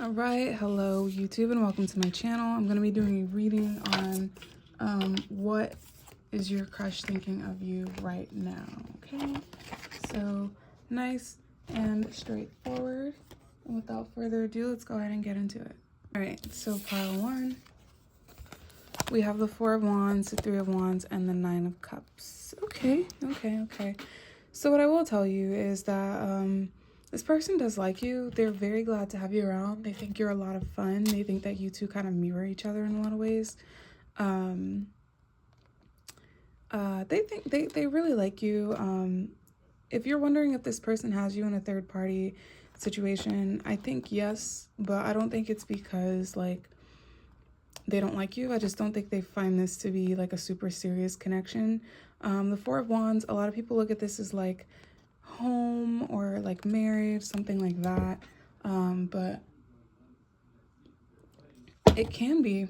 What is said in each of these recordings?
All right, hello YouTube and welcome to my channel. I'm going to be doing a reading on what is your crush thinking of you right now, okay? So nice and straightforward. And without further ado, let's go ahead and get into it. All right, so pile one, we have the Four of Wands, the Three of Wands, and the Nine of Cups. Okay. So what I will tell you is that this person does like you. They're very glad to have you around. They think you're a lot of fun. They think that you two kind of mirror each other in a lot of ways. They really like you. If you're wondering if this person has you in a third party situation, I think yes, but I don't think it's because like they don't like you. I just don't think they find this to be like a super serious connection. The Four of Wands, a lot of people look at this as like home or like marriage, something like that. But it can be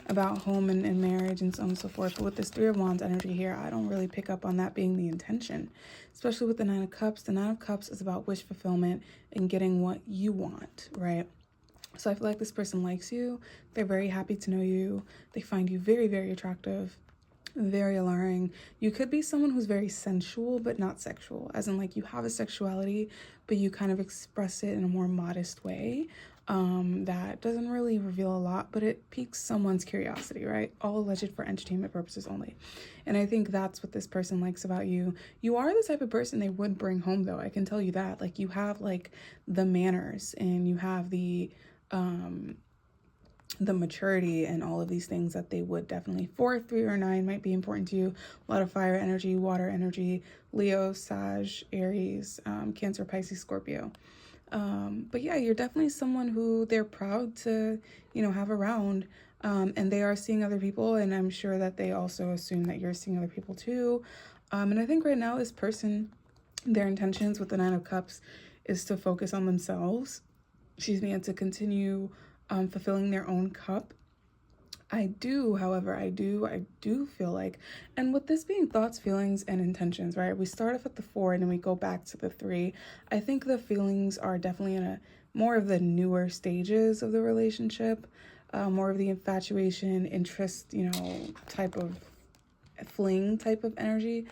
about home and marriage and so on and so forth. But with this Three of Wands energy here, I don't really pick up on that being the intention, especially with the Nine of Cups. The Nine of Cups is about wish fulfillment and getting what you want, right? So I feel like this person likes you. They're very happy to know you. They find you very, very attractive, very alluring. You could be someone who's very sensual, but not sexual, as in like you have a sexuality, but you kind of express it in a more modest way. That doesn't really reveal a lot, but it piques someone's curiosity, right? All alleged for entertainment purposes only. And I think that's what this person likes about you. You are the type of person they would bring home, though. I can tell you that. Like, you have like the manners and you have the maturity and all of these things that they would definitely. 4, 3, or 9 might be important to you. A lot of fire energy, water energy, Leo, Sag, Aries, Cancer, Pisces, Scorpio. But yeah, you're definitely someone who they're proud to, have around. And they are seeing other people, and I'm sure that they also assume that you're seeing other people too. And I think right now this person, their intentions with the Nine of Cups is to focus on themselves, and to continue fulfilling their own cup. I do feel like, and with this being thoughts, feelings, and intentions, right? We start off at the 4 and then we go back to the 3. I think the feelings are definitely in a more of the newer stages of the relationship, more of the infatuation, interest, type of fling type of energy.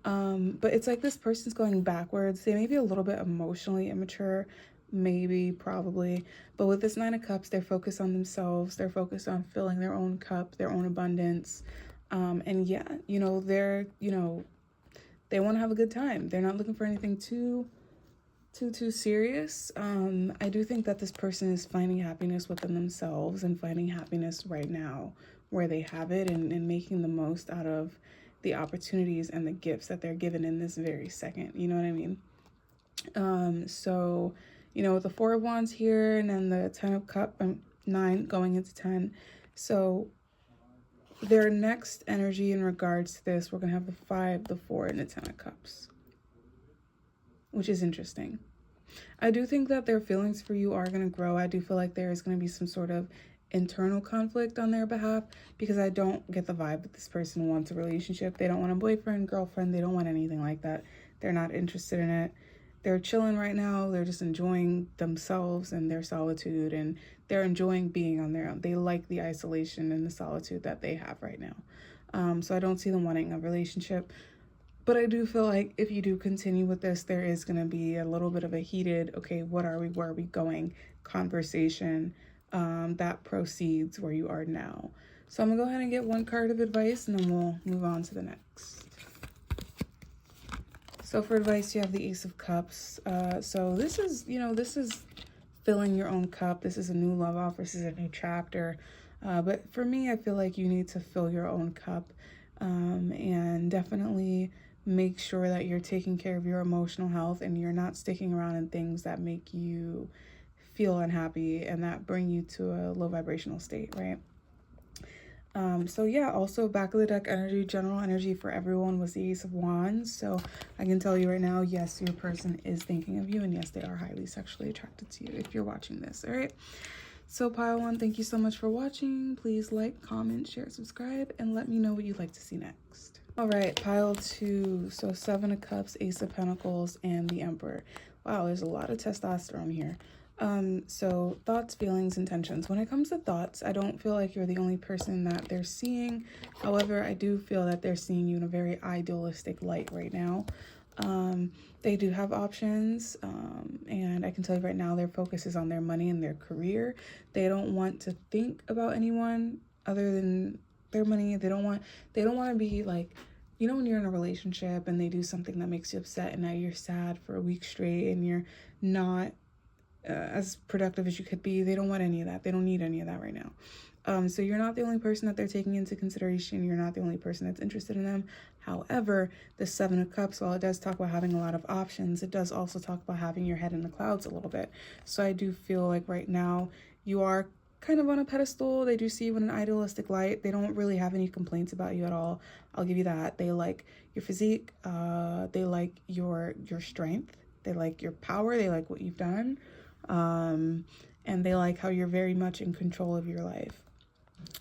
But it's like this person's going backwards. They may be a little bit emotionally immature, maybe, probably, but with this Nine of Cups, they're focused on themselves. They're focused on filling their own cup, their own abundance. And yeah, they want to have a good time. They're not looking for anything too serious. I do think that this person is finding happiness within themselves and finding happiness right now where they have it, and making the most out of the opportunities and the gifts that they're given in this very second. You know what I mean? So, with the 4 of Wands here and then the 10 of Cups, 9 going into 10. So their next energy in regards to this, we're going to have the 5, the 4, and the 10 of Cups, which is interesting. I do think that their feelings for you are going to grow. I do feel like there is going to be some sort of internal conflict on their behalf, because I don't get the vibe that this person wants a relationship. They don't want a boyfriend, girlfriend. They don't want anything like that. They're not interested in it. They're chilling right now. They're just enjoying themselves and their solitude, and they're enjoying being on their own. They like the isolation and the solitude that they have right now. So I don't see them wanting a relationship. But I do feel like if you do continue with this, there is going to be a little bit of a heated, okay, what are we, where are we going conversation that proceeds where you are now. So I'm going to go ahead and get one card of advice, and then we'll move on to the next. So for advice, you have the Ace of Cups. So this is, this is filling your own cup. This is a new love offer. This is a new chapter. But for me, I feel like you need to fill your own cup, and definitely make sure that you're taking care of your emotional health and you're not sticking around in things that make you feel unhappy and that bring you to a low vibrational state, right? So yeah, also back of the deck energy, general energy for everyone was the Ace of Wands. So I can tell you right now, yes, your person is thinking of you, and yes, they are highly sexually attracted to you if you're watching this. All right. So pile 1, thank you so much for watching. Please like, comment, share, subscribe, and let me know what you'd like to see next. All right, pile 2. So 7 of Cups, Ace of Pentacles, and the Emperor. Wow, there's a lot of testosterone here. So thoughts, feelings, intentions. When it comes to thoughts, I don't feel like you're the only person that they're seeing. However, I do feel that they're seeing you in a very idealistic light right now. They do have options, and I can tell you right now, their focus is on their money and their career. They don't want to think about anyone other than their money. They don't want to be like, you know, when you're in a relationship and they do something that makes you upset and now you're sad for a week straight and you're not as productive as you could be. They don't want any of that. They don't need any of that right now. So you're not the only person that they're taking into consideration. You're not the only person that's interested in them. However, the Seven of Cups, while it does talk about having a lot of options, it does also talk about having your head in the clouds a little bit. So I do feel like right now you are kind of on a pedestal. They do see you in an idealistic light. They don't really have any complaints about you at all. I'll give you that. They like your physique. They like your strength. They like your power. They like what you've done. And they like how you're very much in control of your life.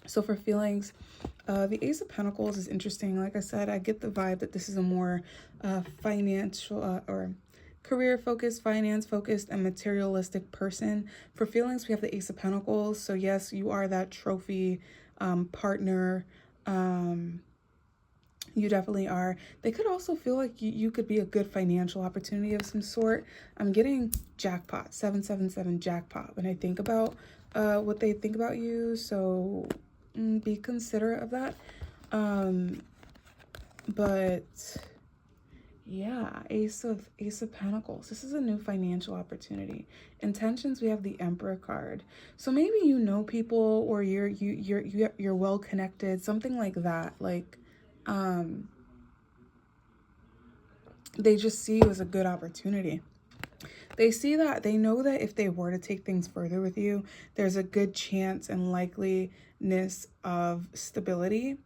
So for feelings, the Ace of Pentacles is interesting. Like I said, I get the vibe that this is a more financial or career focused, finance focused, and materialistic person. For feelings, we have the Ace of Pentacles. So yes, you are that trophy partner. You definitely are. They could also feel like you could be a good financial opportunity of some sort. I'm getting jackpot, 777 jackpot when I think about what they think about you. So be considerate of that. But yeah, Ace of Pentacles. This is a new financial opportunity. Intentions, we have the Emperor card. So maybe you know people, or you're well connected, something like that. Like they just see you as a good opportunity. They see that, they know that if they were to take things further with you, there's a good chance and likeliness of stability,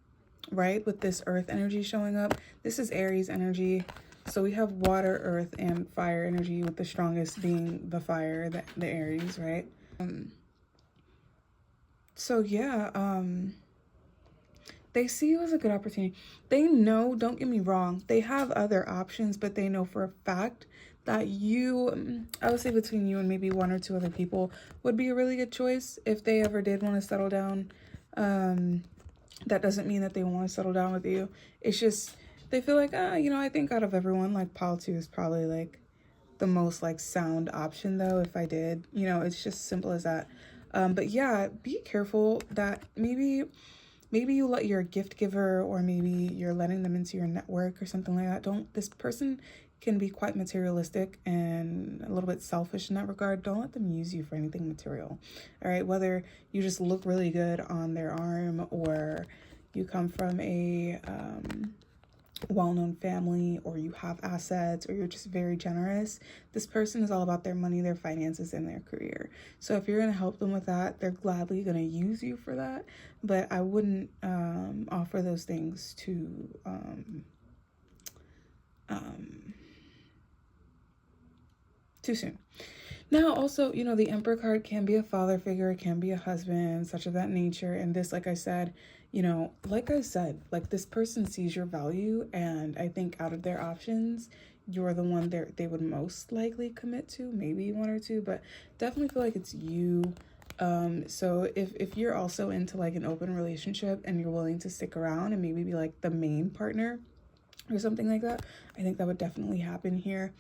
right? With this earth energy showing up. This is Aries energy. So we have water, earth, and fire energy, with the strongest being the fire, the Aries, right? So yeah, they see you as a good opportunity. They know, don't get me wrong, they have other options, but they know for a fact that you, I would say between you and maybe one or two other people, would be a really good choice if they ever did want to settle down. That doesn't mean that they want to settle down with you. It's just, they feel like, you know, I think out of everyone, like Pile 2 is probably like the most like sound option though, if I did, you know, it's just simple as that. But yeah, be careful that maybe you let your gift giver, or maybe you're letting them into your network or something like that. This person can be quite materialistic and a little bit selfish in that regard. Don't let them use you for anything material. All right, whether you just look really good on their arm, or you come from a well-known family, or you have assets, or you're just very generous, this person is all about their money, their finances, and their career. So if you're going to help them with that, they're gladly going to use you for that. But I wouldn't offer those things too soon. Now, also, you know, the Emperor card can be a father figure, it can be a husband, such of that nature. And this, like I said, you know, like this person sees your value, and I think out of their options, you're the one they would most likely commit to. Maybe one or two, but definitely feel like it's you. So if you're also into like an open relationship and you're willing to stick around and maybe be like the main partner or something like that, I think that would definitely happen here.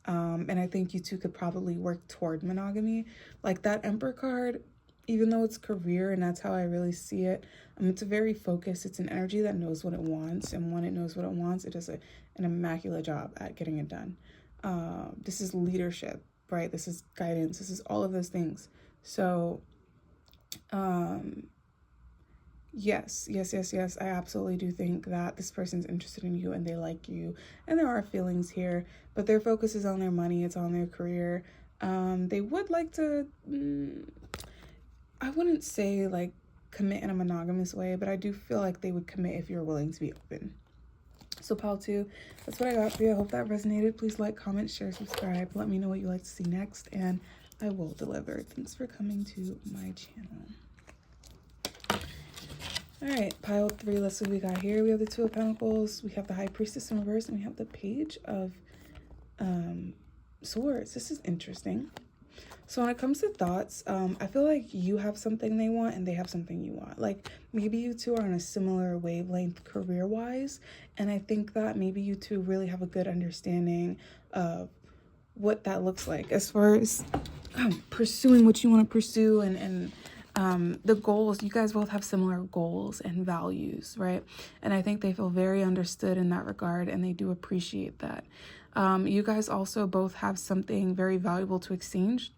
And I think you two could probably work toward monogamy. Like that Emperor card, even though it's career and that's how I really see it, it's a very focused, it's an energy that knows what it wants. And when it knows what it wants, it does an immaculate job at getting it done. This is leadership, right? This is guidance. This is all of those things. So, yes. I absolutely do think that this person's interested in you and they like you, and there are feelings here, but their focus is on their money. It's on their career. They would like to, I wouldn't say like commit in a monogamous way, but I do feel like they would commit if you're willing to be open. So Pile 2, that's what I got for you. I hope that resonated. Please like, comment, share, subscribe. Let me know what you'd like to see next, and I will deliver. Thanks for coming to my channel. All right, Pile 3, let's see what we got here. We have the Two of Pentacles, we have the High Priestess in reverse, and we have the Page of Swords. This is interesting. So when it comes to thoughts, I feel like you have something they want and they have something you want. Like maybe you two are on a similar wavelength career-wise, and I think that maybe you two really have a good understanding of what that looks like as far as pursuing what you want to pursue, and the goals. You guys both have similar goals and values, right? And I think they feel very understood in that regard, and they do appreciate that. You guys also both have something very valuable to exchange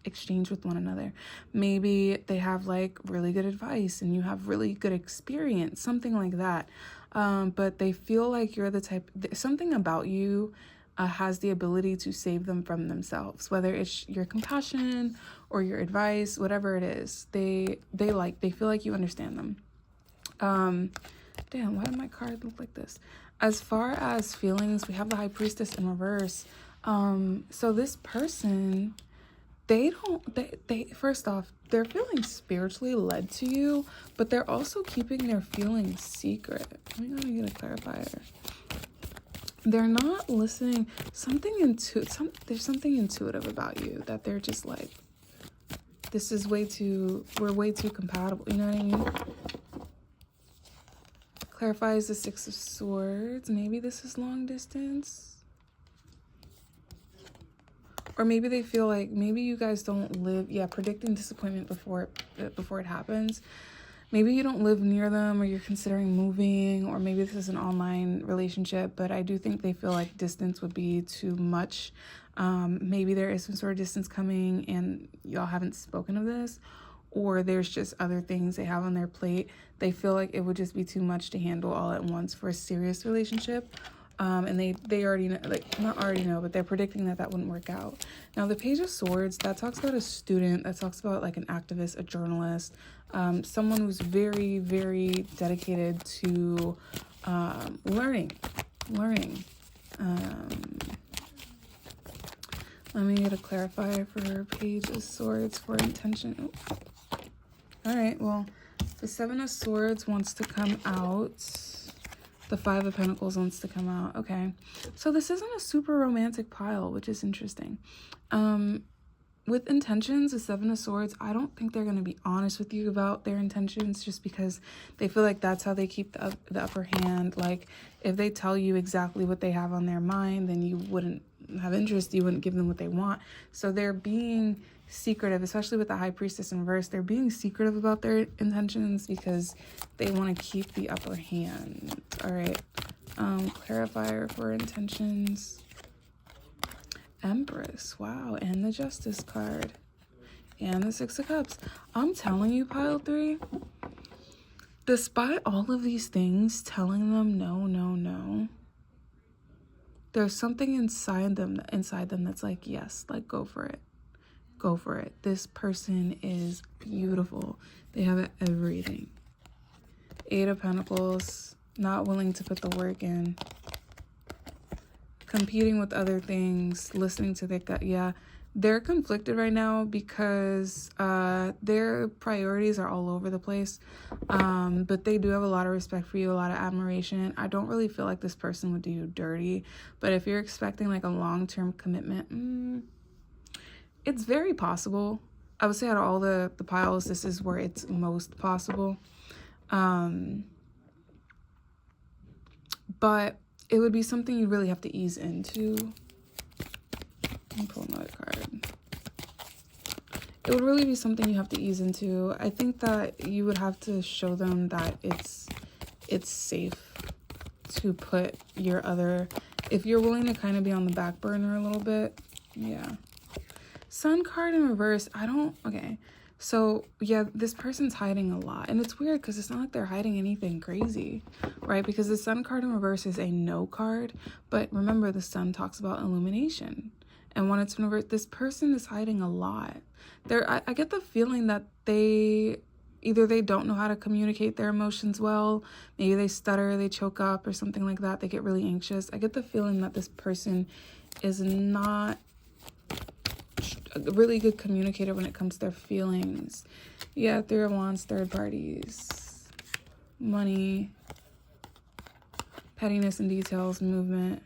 with one another. Maybe they have like really good advice and you have really good experience, something like that. But they feel like you're the type, something about you has the ability to save them from themselves, whether it's your compassion or your advice, whatever it is. They feel like you understand them. Damn, why did my card look like this? As far as feelings, we have the High Priestess in reverse. So this person, they first off, they're feeling spiritually led to you, but they're also keeping their feelings secret. Let me go and get a clarifier. They're not listening. There's something intuitive about you that they're just like, we're way too compatible. You know what I mean? Clarifies the Six of Swords. Maybe this is long distance. Or maybe they feel like, maybe you guys don't live, predicting disappointment before it happens. Maybe you don't live near them, or you're considering moving, or maybe this is an online relationship, but I do think they feel like distance would be too much. Maybe there is some sort of distance coming and y'all haven't spoken of this, or there's just other things they have on their plate. They feel like it would just be too much to handle all at once for a serious relationship. And they already know, like, not already know, but they're predicting that wouldn't work out. Now, the Page of Swords, that talks about a student, that talks about like an activist, a journalist, someone who's very, very dedicated to learning. Let me get a clarifier for Page of Swords for intention. Oops. All right, well, the Seven of Swords wants to come out. The Five of Pentacles wants to come out. Okay, so this isn't a super romantic pile, which is interesting. With intentions, the Seven of Swords, I don't think they're going to be honest with you about their intentions, just because they feel like that's how they keep the upper hand. Like, if they tell you exactly what they have on their mind, then you wouldn't have interest. You wouldn't give them what they want. So they're being secretive, especially with the High Priestess in reverse. They're being secretive about their intentions because they want to keep the upper hand. All right, clarifier for intentions. Empress, wow, and the Justice card, and the Six of Cups. I'm telling you, pile 3, despite all of these things telling them no, there's something inside them that's like, yes, like, go for it. This person is beautiful. They have everything. Eight of Pentacles, not willing to put the work in. Competing with other things, listening to their gut. Yeah, they're conflicted right now because their priorities are all over the place. But they do have a lot of respect for you, a lot of admiration. I don't really feel like this person would do you dirty. But if you're expecting like a long-term commitment, it's very possible. I would say out of all the piles, this is where it's most possible. But it would be something you really have to ease into. Let me pull another card. It would really be something you have to ease into. I think that you would have to show them that it's safe to put your other, if you're willing to kind of be on the back burner a little bit. Yeah. Sun card in reverse. Okay. So, yeah, this person's hiding a lot. And it's weird because it's not like they're hiding anything crazy, right? Because the Sun card in reverse is a no card. But remember, the Sun talks about illumination. And when it's in reverse, this person is hiding a lot. I get the feeling that either they don't know how to communicate their emotions well. Maybe they stutter, they choke up or something like that. They get really anxious. I get the feeling that this person is not a really good communicator when it comes to their feelings. Yeah, Three of Wands, third parties, money, pettiness and details, movement.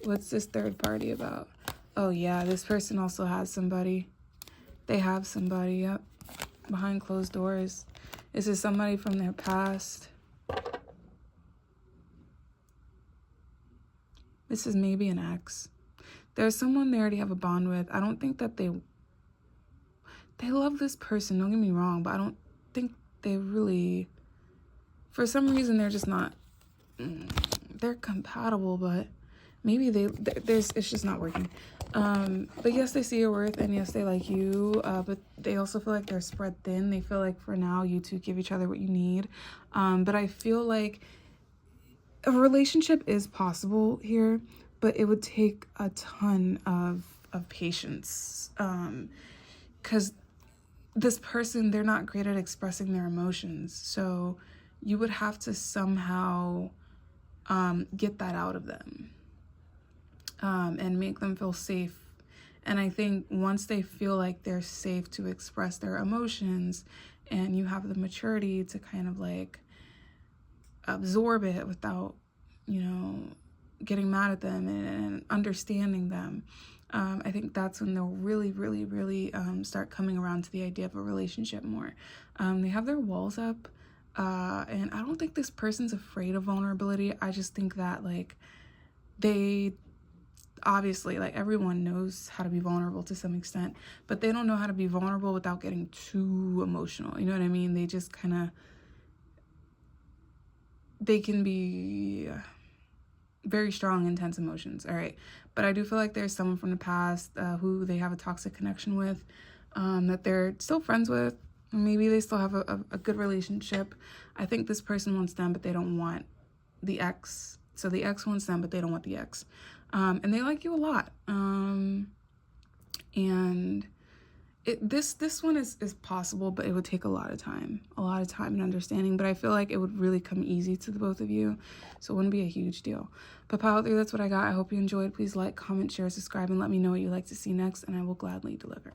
What's this third party about? Oh yeah, this person also has somebody. They have somebody, yep, behind closed doors. This is somebody from their past. This is maybe an ex. There's someone they already have a bond with. I don't think that they love this person, don't get me wrong, but I don't think they really, for some reason, they're just not, they're compatible, but maybe it's just not working. But yes, they see your worth, and yes, they like you, but they also feel like they're spread thin. They feel like for now, you two give each other what you need. But I feel like a relationship is possible here, but it would take a ton of patience. Because this person, they're not great at expressing their emotions. So you would have to somehow get that out of them. And make them feel safe. And I think once they feel like they're safe to express their emotions, and you have the maturity to kind of like absorb it without, you know, getting mad at them and understanding them, I think that's when they'll really, really, really start coming around to the idea of a relationship more. They have their walls up, and I don't think this person's afraid of vulnerability. I just think that like they obviously, like, everyone knows how to be vulnerable to some extent, but they don't know how to be vulnerable without getting too emotional. You know what I mean? They just kind of, they can be very strong, intense emotions. All right. But I do feel like there's someone from the past who they have a toxic connection with, that they're still friends with. Maybe they still have a good relationship. I think this person wants them, but they don't want the ex. So the ex wants them, but they don't want the ex. And they like you a lot. And this one is possible, but it would take a lot of time and understanding. But I feel like it would really come easy to the both of you. So it wouldn't be a huge deal. But pile through, that's what I got. I hope you enjoyed. Please like, comment, share, subscribe, and let me know what you'd like to see next, and I will gladly deliver.